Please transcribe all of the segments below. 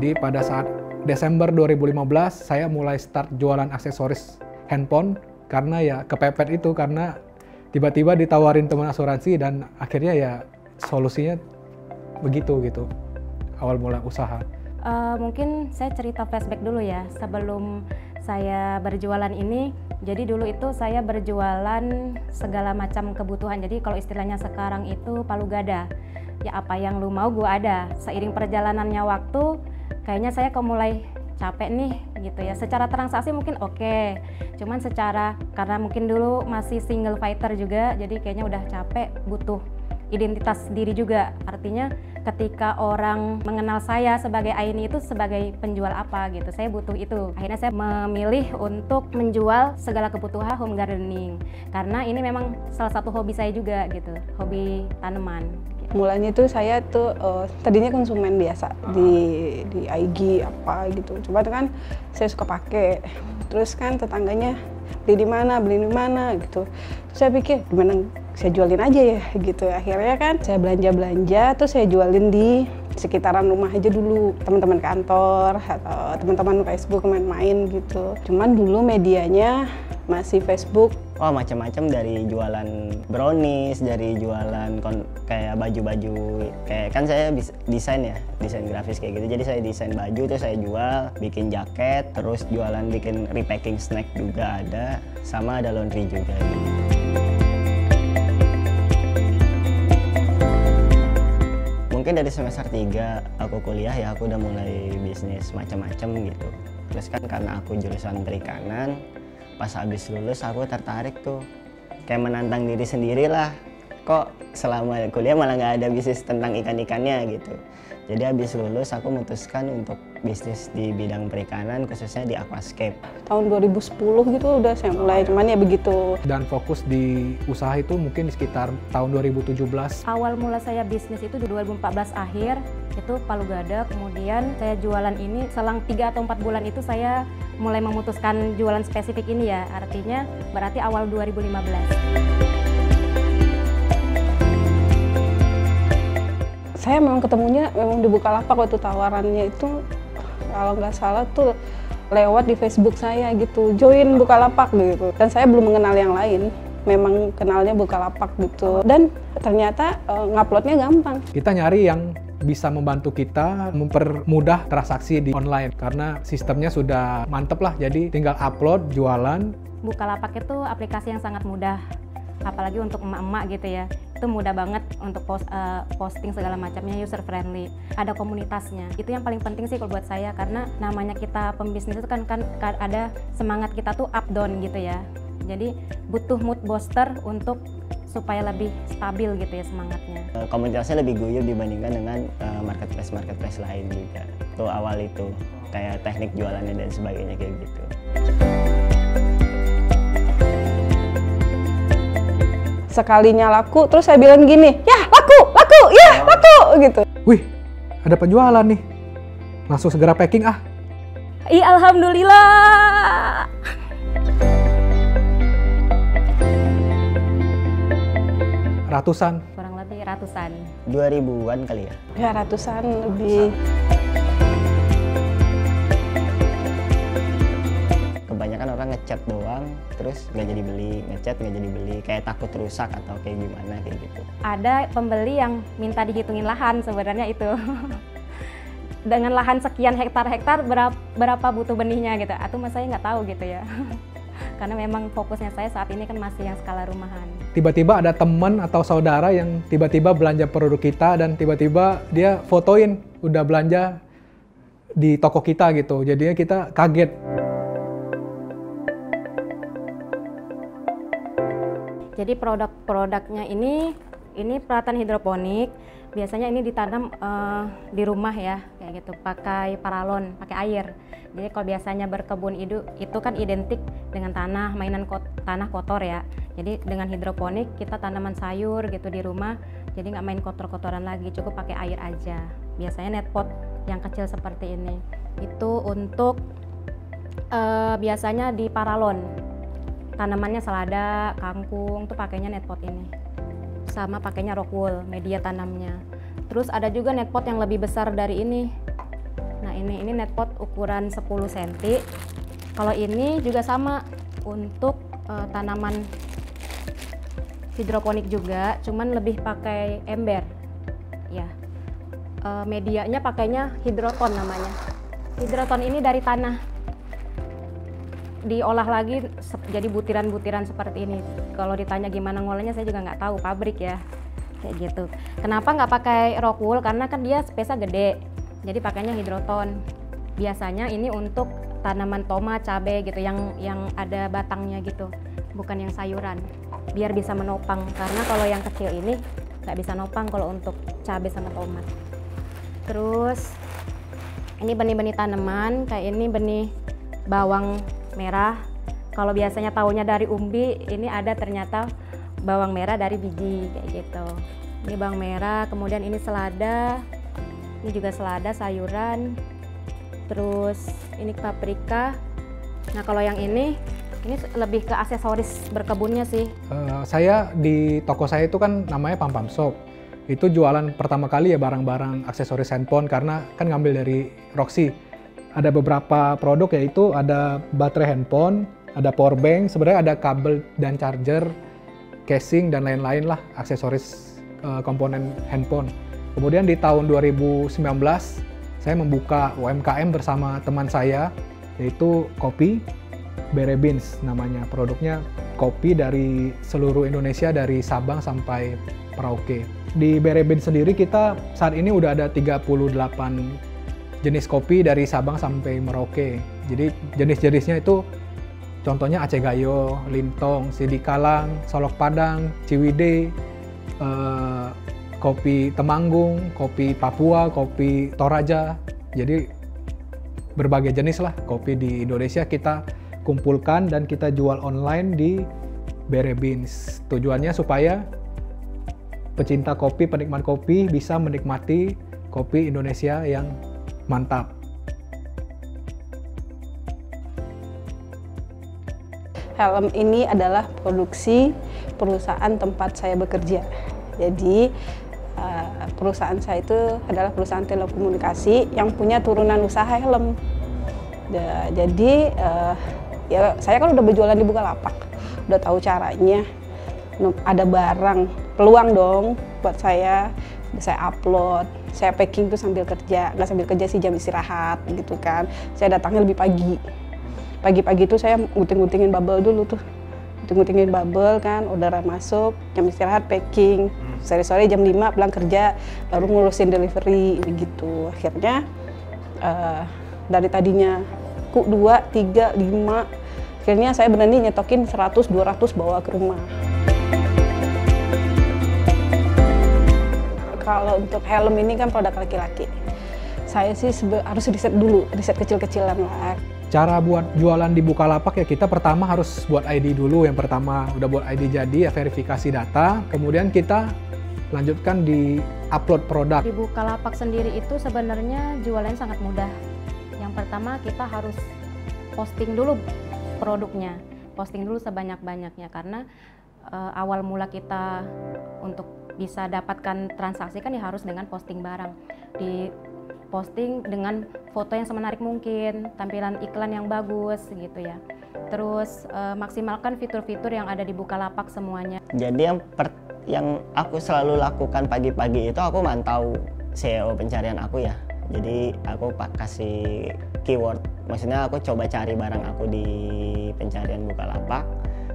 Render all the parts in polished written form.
Jadi pada saat Desember 2015 saya mulai start jualan aksesoris handphone karena ya kepepet itu, karena tiba-tiba ditawarin teman asuransi dan akhirnya ya solusinya begitu gitu awal mula usaha. Mungkin saya cerita flashback dulu ya sebelum saya berjualan ini. Jadi dulu itu saya berjualan segala macam kebutuhan. Jadi kalau istilahnya sekarang itu palu gada. Ya apa yang lu mau gua ada. Seiring perjalanannya waktu kayaknya saya kok mulai capek nih gitu ya. Secara transaksi mungkin oke. Cuman karena mungkin dulu masih single fighter juga, jadi kayaknya udah capek, butuh identitas diri juga. Artinya ketika orang mengenal saya sebagai Aini itu sebagai penjual apa gitu, saya butuh itu. Akhirnya saya memilih untuk menjual segala kebutuhan home gardening karena ini memang salah satu hobi saya juga gitu, hobi tanaman. Mulanya itu saya tuh tadinya konsumen biasa di IG apa gitu. Coba tuh kan saya suka pakai. Terus kan tetangganya beli di mana gitu. Terus saya pikir gimana saya jualin aja ya gitu. Akhirnya kan saya belanja terus saya jualin di sekitaran rumah aja dulu, teman-teman kantor atau teman-teman Facebook main-main gitu. Cuman dulu medianya masih Facebook. Wah, macam-macam, dari jualan brownies, dari jualan kayak baju-baju, kayak kan saya desain grafis kayak gitu. Jadi saya desain baju terus saya jual, bikin jaket, terus jualan bikin repacking snack juga ada, sama ada laundry juga gitu. Mungkin dari semester 3 aku kuliah ya, aku udah mulai bisnis macam-macam gitu. Terus kan karena aku jurusan perikanan, pas habis lulus aku tertarik tuh, kayak menantang diri sendiri lah. Kok selama kuliah malah nggak ada bisnis tentang ikan-ikannya gitu. Jadi habis lulus aku memutuskan untuk bisnis di bidang perikanan, khususnya di aquascape. Tahun 2010 gitu udah saya mulai, cuman ya begitu. Dan fokus di usaha itu mungkin di sekitar tahun 2017. Awal mula saya bisnis itu di 2014 akhir, itu palu gada. Kemudian saya jualan ini, selang 3 atau 4 bulan itu saya mulai memutuskan jualan spesifik ini ya. Artinya berarti awal 2015. Saya memang ketemunya memang di Bukalapak waktu tawarannya itu, kalau nggak salah tuh lewat di Facebook saya gitu, join Bukalapak gitu. Dan saya belum mengenal yang lain, memang kenalnya Bukalapak gitu. Dan ternyata nguploadnya gampang. Kita nyari yang bisa membantu kita mempermudah transaksi di online karena sistemnya sudah mantep lah, jadi tinggal upload, jualan. Bukalapak itu aplikasi yang sangat mudah, apalagi untuk emak-emak gitu ya. Itu mudah banget untuk posting segala macamnya, user friendly, ada komunitasnya. Itu yang paling penting sih kalau buat saya, karena namanya kita pembisnis itu kan ada semangat kita tuh up down gitu ya. Jadi butuh mood booster untuk supaya lebih stabil gitu ya semangatnya. Komunitasnya lebih guyup dibandingkan dengan marketplace lain juga. Tuh awal itu kayak teknik jualannya dan sebagainya kayak gitu. Sekalinya laku, terus saya bilang gini, ya laku gitu. Wih, ada penjualan nih, langsung segera packing ah. Ih, alhamdulillah. Ratusan? Kurang lebih ratusan. 2000-an kali ya? Ya ratusan lebih. Kebanyakan orang ngechat doang, terus nggak jadi beli, ngechat nggak jadi beli, kayak takut rusak atau kayak gimana kayak gitu. Ada pembeli yang minta dihitungin lahan sebenarnya itu. Dengan lahan sekian hektar berapa butuh benihnya gitu, atau mas saya nggak tahu gitu ya. Karena memang fokusnya saya saat ini kan masih yang skala rumahan. Tiba-tiba ada teman atau saudara yang tiba-tiba belanja produk kita dan tiba-tiba dia fotoin udah belanja di toko kita gitu, jadinya kita kaget. Jadi produk-produknya ini peralatan hidroponik. Biasanya ini ditanam di rumah ya, kayak gitu, pakai paralon, pakai air. Jadi kalau biasanya berkebun itu kan identik dengan tanah, tanah kotor ya. Jadi dengan hidroponik kita tanaman sayur gitu di rumah, jadi nggak main kotor-kotoran lagi, cukup pakai air aja. Biasanya net pot yang kecil seperti ini. Itu untuk biasanya di paralon. Tanamannya selada, kangkung, tuh pakainya net pot ini. Sama pakainya rock wool, media tanamnya. Terus ada juga net pot yang lebih besar dari ini. Nah ini netpot ukuran 10 cm. Kalau ini juga sama untuk tanaman hidroponik juga, cuman lebih pakai ember. Ya, medianya pakainya hidroton namanya. Hidroton ini dari tanah, diolah lagi jadi butiran-butiran seperti ini. Kalau ditanya gimana ngolahnya, saya juga nggak tahu, pabrik ya, kayak gitu. Kenapa nggak pakai rock wool? Karena kan dia space-nya gede, jadi pakainya hidroton. Biasanya ini untuk tanaman tomat, cabai gitu, yang ada batangnya gitu, bukan yang sayuran, biar bisa menopang. Karena kalau yang kecil ini nggak bisa nopang kalau untuk cabai sama tomat. Terus ini benih-benih tanaman, kayak ini benih bawang merah. Kalau biasanya taunya dari umbi, ini ada ternyata bawang merah dari biji kayak gitu. Ini bawang merah, kemudian ini selada, ini juga selada sayuran. Terus ini paprika. Nah kalau yang ini lebih ke aksesoris berkebunnya sih. Saya di toko saya itu kan namanya Pam Pam Shop. Itu jualan pertama kali ya barang-barang aksesoris handphone, karena kan ngambil dari Roxy. Ada beberapa produk, yaitu ada baterai handphone, ada power bank, sebenarnya ada kabel dan charger, casing dan lain-lain lah aksesoris komponen handphone. Kemudian di tahun 2019 saya membuka UMKM bersama teman saya, yaitu kopi Bere Beans namanya. Produknya kopi dari seluruh Indonesia, dari Sabang sampai Merauke. Di Bere Beans sendiri kita saat ini udah ada 38 jenis kopi dari Sabang sampai Merauke. Jadi jenis-jenisnya itu contohnya Aceh Gayo, Lintong, Sidikalang, Solok Padang, Ciwidey, kopi Temanggung, kopi Papua, kopi Toraja. Jadi berbagai jenis lah kopi di Indonesia kita kumpulkan dan kita jual online di Bere Beans. Tujuannya supaya pecinta kopi, penikmat kopi bisa menikmati kopi Indonesia yang mantap. Helm ini adalah produksi perusahaan tempat saya bekerja. Jadi perusahaan saya itu adalah perusahaan telekomunikasi yang punya turunan usaha helm. Jadi ya saya kan udah berjualan di Bukalapak, udah tahu caranya. Ada barang, peluang dong buat saya upload, saya packing tuh sambil kerja, nggak sambil kerja sih, jam istirahat gitu kan. Saya datangnya lebih pagi tuh saya gunting-guntingin bubble dulu tuh, gunting-guntingin bubble kan, orderan masuk, jam istirahat packing, sore-sore jam 5 pulang kerja, baru ngurusin delivery gitu. Akhirnya dari tadinya 2, 3, 5, akhirnya saya berani nyetokin 100, 200 bawa ke rumah. Kalau untuk helm ini kan produk laki-laki, saya sih harus riset dulu, riset kecil-kecilan lah. Cara buat jualan di Bukalapak ya, kita pertama harus buat ID dulu. Yang pertama udah buat ID jadi ya, verifikasi data, kemudian kita lanjutkan di upload produk. Di Bukalapak sendiri itu sebenarnya jualannya sangat mudah. Yang pertama kita harus posting dulu produknya, posting dulu sebanyak-banyaknya, karena awal mula kita untuk bisa dapatkan transaksi kan ya harus dengan posting barang. Di posting dengan foto yang semenarik mungkin, tampilan iklan yang bagus gitu ya. Terus maksimalkan fitur-fitur yang ada di Bukalapak semuanya. Jadi yang aku selalu lakukan pagi-pagi itu aku mantau SEO pencarian aku ya. Jadi aku kasih keyword, maksudnya aku coba cari barang aku di pencarian Bukalapak,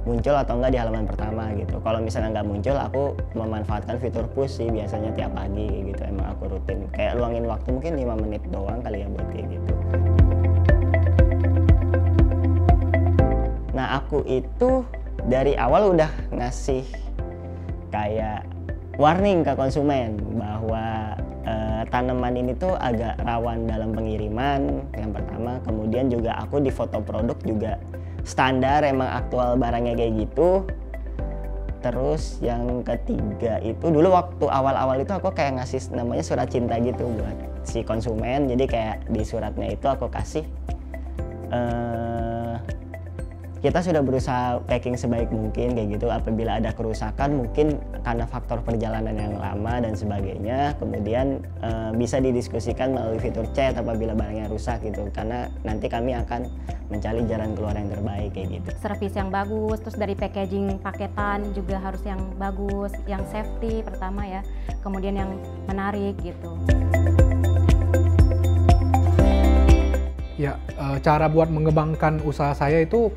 muncul atau enggak di halaman pertama gitu. Kalau misalnya nggak muncul, aku memanfaatkan fitur push sih biasanya tiap pagi gitu. Emang aku rutin, kayak luangin waktu mungkin 5 menit doang kali ya buat kayak gitu. Nah aku itu dari awal udah ngasih kayak warning ke konsumen bahwa tanaman ini tuh agak rawan dalam pengiriman, yang pertama. Kemudian juga aku di foto produk juga standar, emang aktual barangnya kayak gitu. Terus yang ketiga itu dulu waktu awal-awal itu aku kayak ngasih namanya surat cinta gitu buat si konsumen. Jadi kayak di suratnya itu aku kasih kita sudah berusaha packing sebaik mungkin kayak gitu. Apabila ada kerusakan mungkin karena faktor perjalanan yang lama dan sebagainya, kemudian bisa didiskusikan melalui fitur chat apabila barangnya rusak gitu, karena nanti kami akan mencari jalan keluar yang terbaik kayak gitu. Servis yang bagus, terus dari packaging paketan juga harus yang bagus, yang safety pertama ya, kemudian yang menarik gitu. Ya, cara buat mengembangkan usaha saya itu,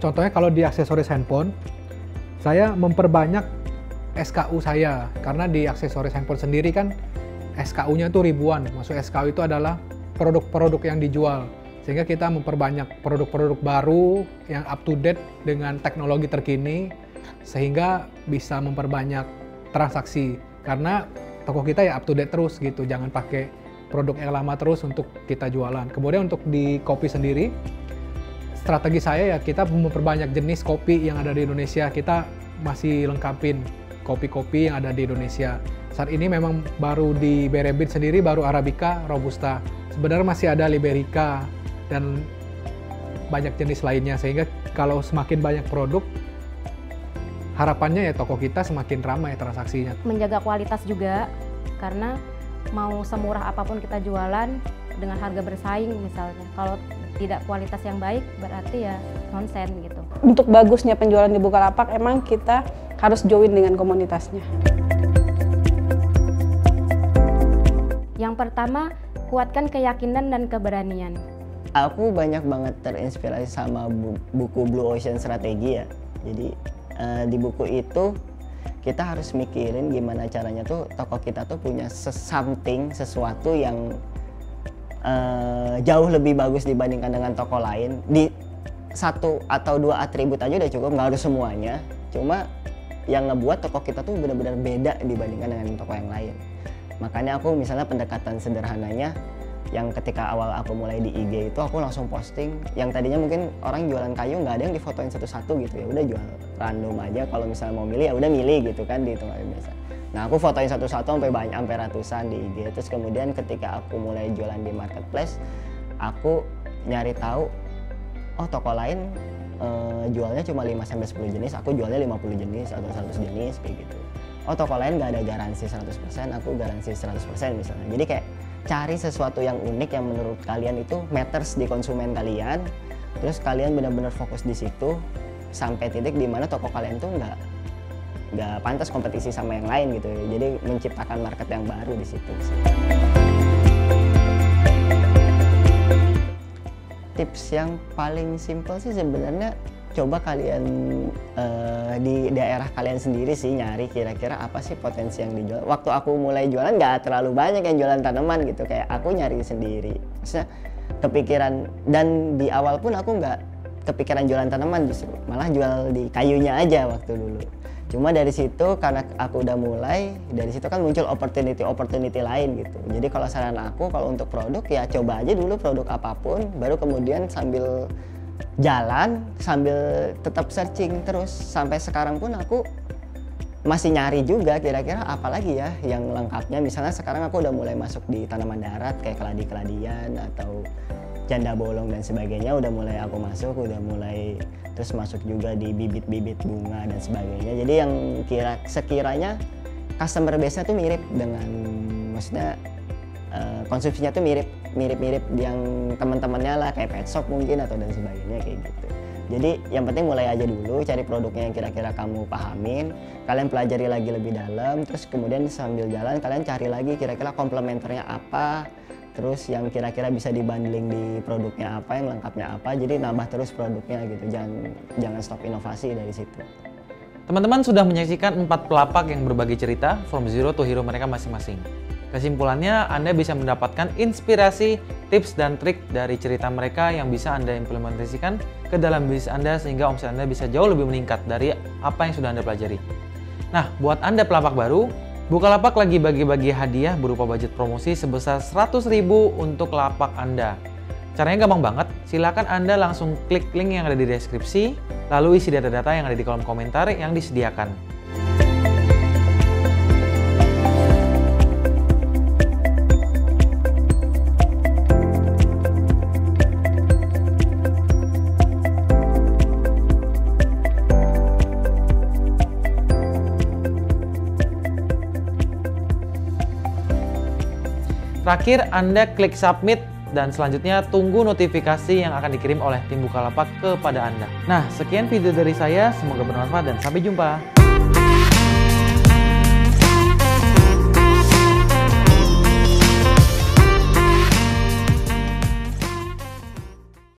contohnya kalau di aksesoris handphone, saya memperbanyak SKU saya, karena di aksesoris handphone sendiri kan SKU-nya tuh ribuan. Maksud SKU itu adalah produk-produk yang dijual, sehingga kita memperbanyak produk-produk baru yang up to date dengan teknologi terkini, sehingga bisa memperbanyak transaksi, karena toko kita ya up to date terus gitu, jangan pakai produk yang lama terus untuk kita jualan. Kemudian untuk di kopi sendiri, strategi saya ya kita memperbanyak jenis kopi yang ada di Indonesia. Kita masih lengkapin kopi-kopi yang ada di Indonesia. Saat ini memang baru di Berebit sendiri baru Arabica, Robusta. Sebenarnya masih ada Liberica dan banyak jenis lainnya, sehingga kalau semakin banyak produk, harapannya ya toko kita semakin ramai transaksinya. Menjaga kualitas juga, karena mau semurah apapun kita jualan dengan harga bersaing misalnya, kalau tidak kualitas yang baik berarti ya nonsen gitu. Untuk bagusnya penjualan di Bukalapak emang kita harus join dengan komunitasnya. Yang pertama, kuatkan keyakinan dan keberanian. Aku banyak banget terinspirasi sama buku Blue Ocean Strategi ya. Jadi di buku itu kita harus mikirin gimana caranya tuh toko kita tuh punya sesuatu yang jauh lebih bagus dibandingkan dengan toko lain. Di 1 atau 2 atribut aja udah cukup, nggak harus semuanya. Cuma yang ngebuat toko kita tuh benar-benar beda dibandingkan dengan toko yang lain. Makanya aku misalnya pendekatan sederhananya, yang ketika awal aku mulai di IG itu aku langsung posting yang tadinya mungkin orang jualan kayu nggak ada yang difotoin satu-satu gitu, ya udah jual random aja, kalau misalnya mau milih ya udah milih gitu kan di tempat biasa. Nah aku fotoin satu-satu sampai banyak, sampai ratusan di IG. Terus kemudian ketika aku mulai jualan di marketplace, aku nyari tahu oh toko lain jualnya cuma 5-10 jenis, aku jualnya 50 jenis atau 100 jenis kayak gitu. Oh toko lain nggak ada garansi 100%, aku garansi 100% misalnya. Jadi kayak cari sesuatu yang unik yang menurut kalian itu matters di konsumen kalian, terus kalian benar-benar fokus di situ sampai titik di mana toko kalian tuh nggak pantas kompetisi sama yang lain gitu. Jadi menciptakan market yang baru di situ. Tips yang paling simpel sih sebenarnya, coba kalian di daerah kalian sendiri sih nyari kira-kira apa sih potensi yang dijual. Waktu aku mulai jualan nggak terlalu banyak yang jualan tanaman gitu, kayak aku nyari sendiri. Maksudnya kepikiran, dan di awal pun aku nggak kepikiran jualan tanaman, justru malah jual di kayunya aja waktu dulu. Cuma dari situ karena aku udah mulai, dari situ kan muncul opportunity lain gitu. Jadi kalau saran aku kalau untuk produk ya coba aja dulu produk apapun, baru kemudian sambil jalan sambil tetap searching terus. Sampai sekarang pun aku masih nyari juga kira-kira apa lagi ya yang lengkapnya. Misalnya sekarang aku udah mulai masuk di tanaman darat kayak keladi-keladian atau janda bolong dan sebagainya, udah mulai aku masuk, udah mulai terus masuk juga di bibit-bibit bunga dan sebagainya. Jadi yang sekiranya customer base-nya tuh mirip dengan, maksudnya konsumsinya tuh mirip yang teman-temannya lah, kayak pet shop mungkin atau dan sebagainya kayak gitu. Jadi yang penting mulai aja dulu, cari produknya yang kira-kira kamu pahamin, kalian pelajari lagi lebih dalam, terus kemudian sambil jalan kalian cari lagi kira-kira komplementernya apa, terus yang kira-kira bisa dibundling di produknya apa, yang lengkapnya apa, jadi nambah terus produknya gitu, jangan stop inovasi dari situ. Teman-teman sudah menyaksikan 4 pelapak yang berbagi cerita from zero to hero mereka masing-masing. Kesimpulannya, Anda bisa mendapatkan inspirasi, tips, dan trik dari cerita mereka yang bisa Anda implementasikan ke dalam bisnis Anda sehingga omset Anda bisa jauh lebih meningkat dari apa yang sudah Anda pelajari. Nah, buat Anda pelapak baru, Bukalapak lagi bagi-bagi hadiah berupa budget promosi sebesar 100.000 untuk lapak Anda. Caranya gampang banget, silakan Anda langsung klik link yang ada di deskripsi, lalu isi data-data yang ada di kolom komentar yang disediakan. Terakhir, Anda klik submit dan selanjutnya tunggu notifikasi yang akan dikirim oleh tim Bukalapak kepada Anda. Nah, sekian video dari saya, semoga bermanfaat dan sampai jumpa.